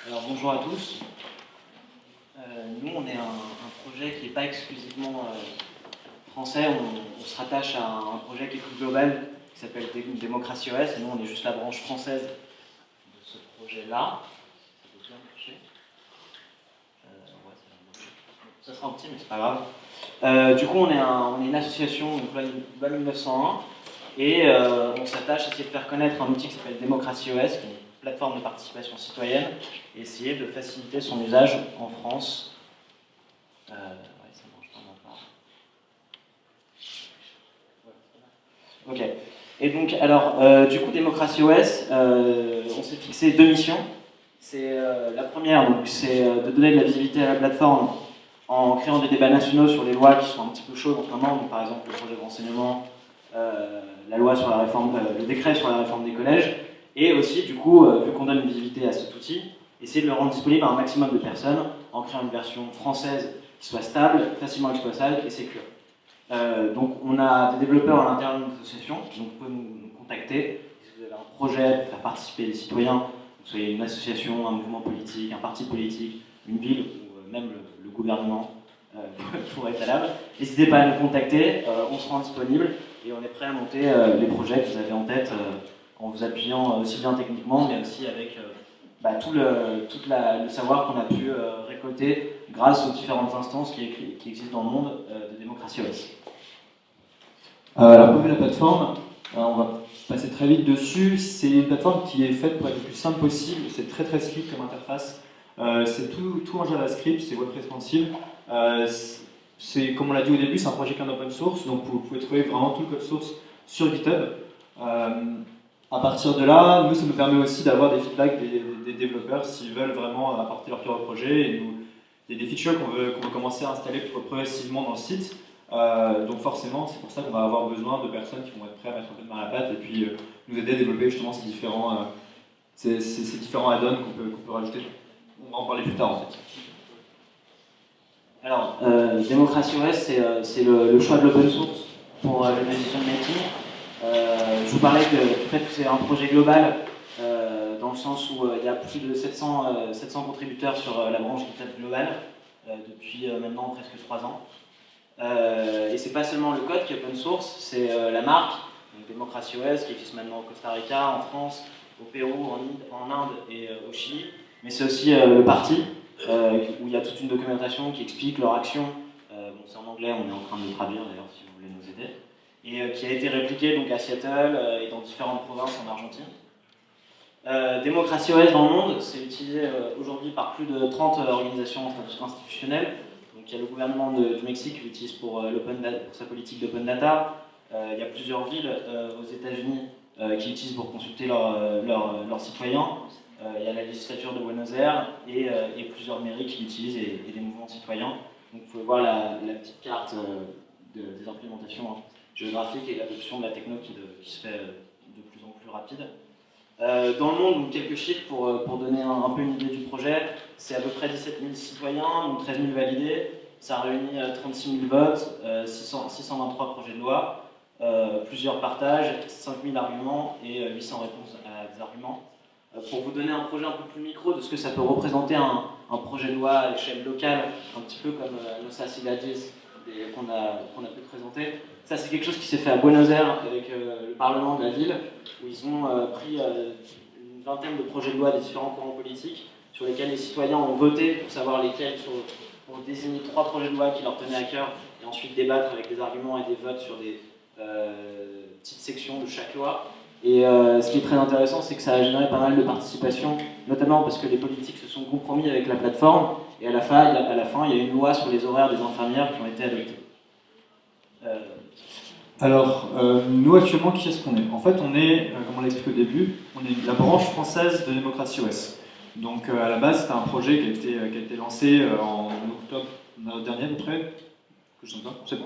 Alors bonjour à tous. Nous on est un projet qui n'est pas exclusivement français, on se rattache à un projet qui est plus global, qui s'appelle Démocratie OS, et nous on est juste la branche française de ce projet-là. Ça sera un petit mais c'est pas grave. Du coup on est une association, donc loi 1901, et on s'attache à essayer de faire connaître un outil qui s'appelle Démocratie OS, qui est une plateforme de participation citoyenne, et essayer de faciliter son usage en France. Ouais, ça marche pas maintenant. Ok. Et donc, alors, du coup, Démocratie OS, on s'est fixé deux missions. C'est la première, donc, c'est de donner de la visibilité à la plateforme en créant des débats nationaux sur les lois qui sont un petit peu chaudes en ce moment, donc, par exemple le projet de renseignement, la loi sur la réforme, le décret sur la réforme des collèges, et aussi, du coup, vu qu'on donne une visibilité à cet outil, essayer de le rendre disponible à un maximum de personnes en créant une version française qui soit stable, facilement exploitable et sécure. Donc on a des développeurs à l'intérieur de notre association, donc vous pouvez nous contacter si vous avez un projet pour faire participer des citoyens, que ce soit une association, un mouvement politique, un parti politique, une ville ou même le gouvernement pour être à l'âme. N'hésitez pas à nous contacter, on se rend disponible et on est prêt à monter les projets que vous avez en tête en vous appuyant aussi bien techniquement mais aussi avec tout le savoir qu'on a pu récolter grâce aux différentes instances qui existent dans le monde de Démocratie OS. Alors, pour la plateforme, on va passer très vite dessus. C'est une plateforme qui est faite pour être le plus simple possible. C'est très très slick comme interface. C'est tout en JavaScript, c'est web responsive. C'est, comme on l'a dit au début, c'est un projet qui est en open source, donc vous pouvez trouver vraiment tout le code source sur GitHub. À partir de là, nous, ça nous permet aussi d'avoir des feedbacks des développeurs s'ils veulent vraiment apporter leur cœur au projet. Et il y a des features qu'on veut commencer à installer progressivement dans le site. Donc forcément, c'est pour ça qu'on va avoir besoin de personnes qui vont être prêtes à mettre un peu de main à la pâte et puis nous aider à développer justement ces différents add-ons qu'on peut rajouter. On va en parler plus tard en fait. Alors, Démocratie OS, c'est le choix de l'open source pour le decision making. Je vous parlais du fait que c'est un projet global, dans le sens où il y a plus de 700 contributeurs sur la branche GitHub globale depuis maintenant presque 3 ans. Et c'est pas seulement le code qui est open source, c'est la marque, donc Démocratie OS, qui existe maintenant au Costa Rica, en France, au Pérou, en Inde et au Chili. Mais c'est aussi le parti, où il y a toute une documentation qui explique leur action. Bon, c'est en anglais, on est en train de le traduire d'ailleurs si vous voulez nous aider. Et qui a été répliqué donc, à Seattle et dans différentes provinces en Argentine. Démocratie OS dans le monde, c'est utilisé aujourd'hui par plus de 30 organisations institutionnelles. Donc, il y a le gouvernement du Mexique qui l'utilise pour sa politique d'open data. Il y a plusieurs villes aux États-Unis qui l'utilisent pour consulter leurs citoyens. Il y a la législature de Buenos Aires et plusieurs mairies qui l'utilisent et des mouvements citoyens. Donc vous pouvez voir la petite carte des implémentations géographiques et l'adoption de la techno qui se fait de plus en plus rapide. Dans le monde, donc quelques chiffres pour donner un peu une idée du projet. C'est à peu près 17 000 citoyens, donc 13 000 validés. Ça réunit 36 000 votes, 623 projets de loi, plusieurs partages, 5 000 arguments et 800 réponses à des arguments. Pour vous donner un projet un peu plus micro de ce que ça peut représenter un projet de loi à l'échelle locale, un petit peu comme Nossa Cidades qu'on a pu présenter. Ça, c'est quelque chose qui s'est fait à Buenos Aires avec le Parlement de la ville, où ils ont pris une vingtaine de projets de loi des différents courants politiques, sur lesquels les citoyens ont voté pour savoir lesquels pour désigner 3 projets de loi qui leur tenaient à cœur, et ensuite débattre avec des arguments et des votes sur des petites sections de chaque loi. Et ce qui est très intéressant, c'est que ça a généré pas mal de participation, notamment parce que les politiques se sont compromis avec la plateforme, et à la fin, il y a une loi sur les horaires des infirmières qui ont été adoptées. Alors, nous actuellement, qui est-ce qu'on est? En fait, on est, comme on l'a expliqué au début, on est la branche française de Démocratie OS. Donc, à la base, c'était un projet qui a été lancé en octobre dernier, à peu près. Que je ne sais pas, c'est bon.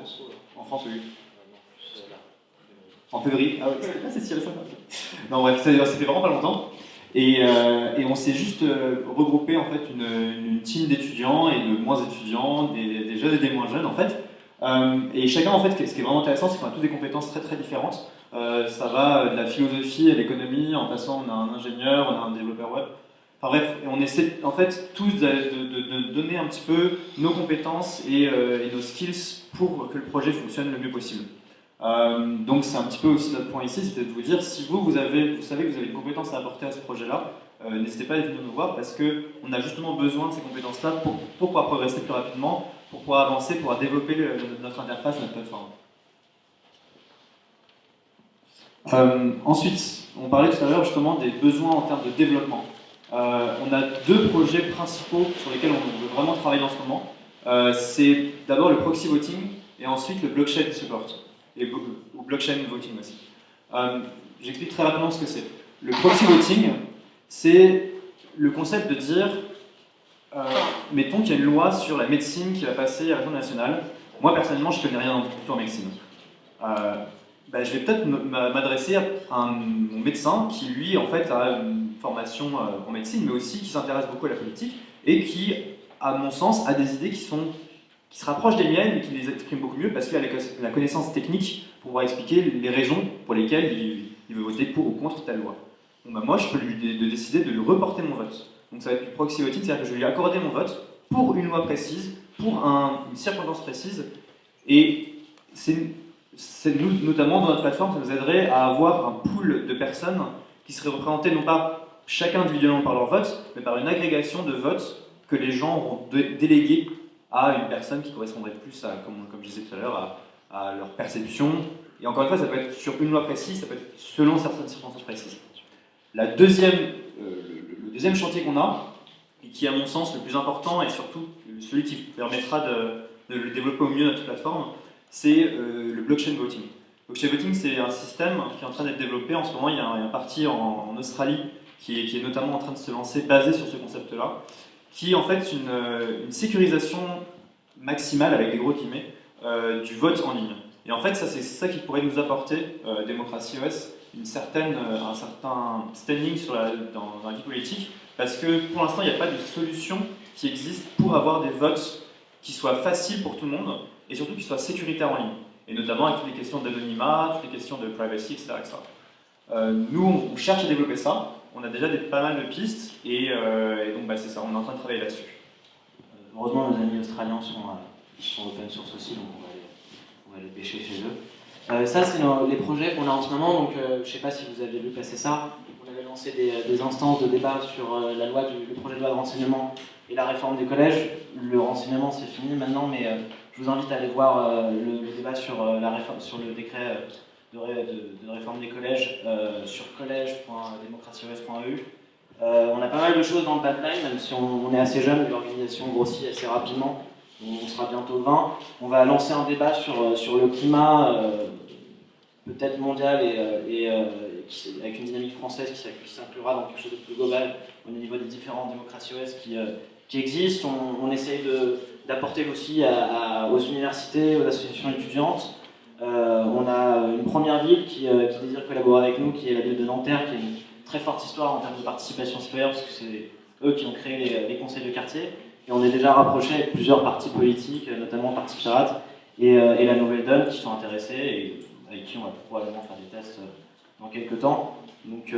En France, oui. En février. Ah oui, c'est si récent. Non, bref, ça fait vraiment pas longtemps. Et on s'est juste regroupé en fait une team d'étudiants et de moins étudiants, des jeunes et des moins jeunes en fait. Et chacun en fait, ce qui est vraiment intéressant, c'est qu'on a tous des compétences très très différentes. Ça va de la philosophie à l'économie, en passant on a un ingénieur, on a un développeur web. Enfin bref, on essaie en fait tous de donner un petit peu nos compétences et nos skills pour que le projet fonctionne le mieux possible. Donc c'est un petit peu aussi notre point ici, c'était de vous dire si vous savez que vous avez une compétence à apporter à ce projet-là, n'hésitez pas à venir nous voir parce qu'on a justement besoin de ces compétences-là pour pouvoir progresser plus rapidement, pour pouvoir avancer, pour pouvoir développer notre interface, notre plateforme. Ensuite, on parlait tout à l'heure justement des besoins en termes de développement. On a deux projets principaux sur lesquels on veut vraiment travailler en ce moment. C'est d'abord le proxy voting et ensuite le blockchain support, ou blockchain voting aussi. J'explique très rapidement ce que c'est. Le proxy voting, c'est le concept de dire, mettons qu'il y a une loi sur la médecine qui va passer à l'Assemblée nationale. Moi personnellement, je ne connais rien du tout en médecine. Je vais peut-être m'adresser à mon médecin qui, lui, en fait, a une formation en médecine, mais aussi qui s'intéresse beaucoup à la politique et qui, à mon sens, a des idées qui se rapprochent des miennes et qui les exprime beaucoup mieux parce qu'il a la connaissance technique pour pouvoir expliquer les raisons pour lesquelles il veut voter pour ou contre telle loi. Bon, moi, je peux lui décider de lui reporter mon vote. Donc ça va être du proxy voting, c'est-à-dire que je vais lui accorder mon vote pour une loi précise, pour une circonstance précise, et nous, notamment dans notre plateforme, ça nous aiderait à avoir un pool de personnes qui seraient représentées non pas chacun individuellement par leur vote, mais par une agrégation de votes que les gens vont déléguer à une personne qui correspondrait plus à, comme je disais tout à l'heure, à leur perception. Et encore une fois, ça peut être sur une loi précise, ça peut être selon certaines circonstances précises. Le deuxième chantier qu'on a, et qui est à mon sens le plus important et surtout celui qui permettra de le développer au mieux notre plateforme, c'est le blockchain voting. Blockchain voting, c'est un système qui est en train d'être développé. En ce moment, il y a un parti en Australie qui est notamment en train de se lancer, basé sur ce concept-là, qui est en fait une sécurisation maximale, avec des gros guillemets, du vote en ligne. Et en fait, c'est ça qui pourrait nous apporter, Démocratie OS, un certain standing dans la vie politique, parce que pour l'instant, il n'y a pas de solution qui existe pour avoir des votes qui soient faciles pour tout le monde, et surtout qui soient sécuritaires en ligne, et notamment avec toutes les questions d'anonymat, toutes les questions de privacy, etc. Nous, on cherche à développer ça, on a déjà pas mal de pistes, et donc c'est ça, on est en train de travailler là-dessus. Heureusement, nos amis australiens sont open source aussi, donc on va aller pêcher chez eux. Ça, c'est les projets qu'on a en ce moment, donc je ne sais pas si vous avez vu passer ça, on avait lancé des instances de débat sur la loi le projet de loi de renseignement et la réforme des collèges. Le renseignement, c'est fini maintenant, mais je vous invite à aller voir le débat sur le décret de réforme des collèges sur collège.democratieos.eu. On a pas mal de choses dans le pipeline, même si on est assez jeune, l'organisation grossit assez rapidement. On sera bientôt 20. On va lancer un débat sur le climat, peut-être mondial et avec une dynamique française qui s'inclura dans quelque chose de plus global au niveau des différentes démocraties OS qui existent. On essaye d'apporter aussi aux universités, aux associations étudiantes. On a une première ville qui désire collaborer avec nous, qui est la ville de Nanterre, qui a une très forte histoire en termes de participation citoyenne, parce que c'est eux qui ont créé les conseils de quartier. Et on est déjà rapproché avec plusieurs partis politiques, notamment Parti Pirate et la Nouvelle Donne, qui sont intéressés et avec qui on va probablement faire des tests dans quelques temps. Donc,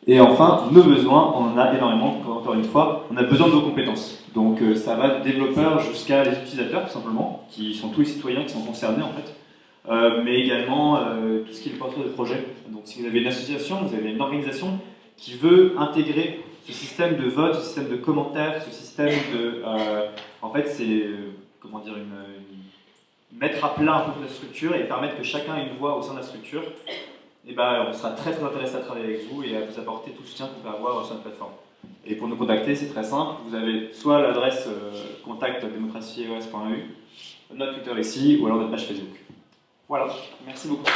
Et enfin, nos besoins, on en a énormément, encore une fois, on a besoin de nos compétences. Donc ça va du développeur jusqu'à les utilisateurs, tout simplement, qui sont tous les citoyens qui sont concernés en fait, mais également tout ce qui est le porteur de projet. Donc si vous avez une association, vous avez une organisation qui veut intégrer ce système de vote, ce système de commentaires, ce système de... en fait, c'est, comment dire, mettre à plat un peu la structure et permettre que chacun ait une voix au sein de la structure. Et on sera très intéressé à travailler avec vous et à vous apporter tout le soutien qu'on peut avoir sur notre plateforme. Et pour nous contacter, c'est très simple. Vous avez soit l'adresse contact@democratieos.eu, notre Twitter ici, ou alors notre page Facebook. Voilà, merci beaucoup.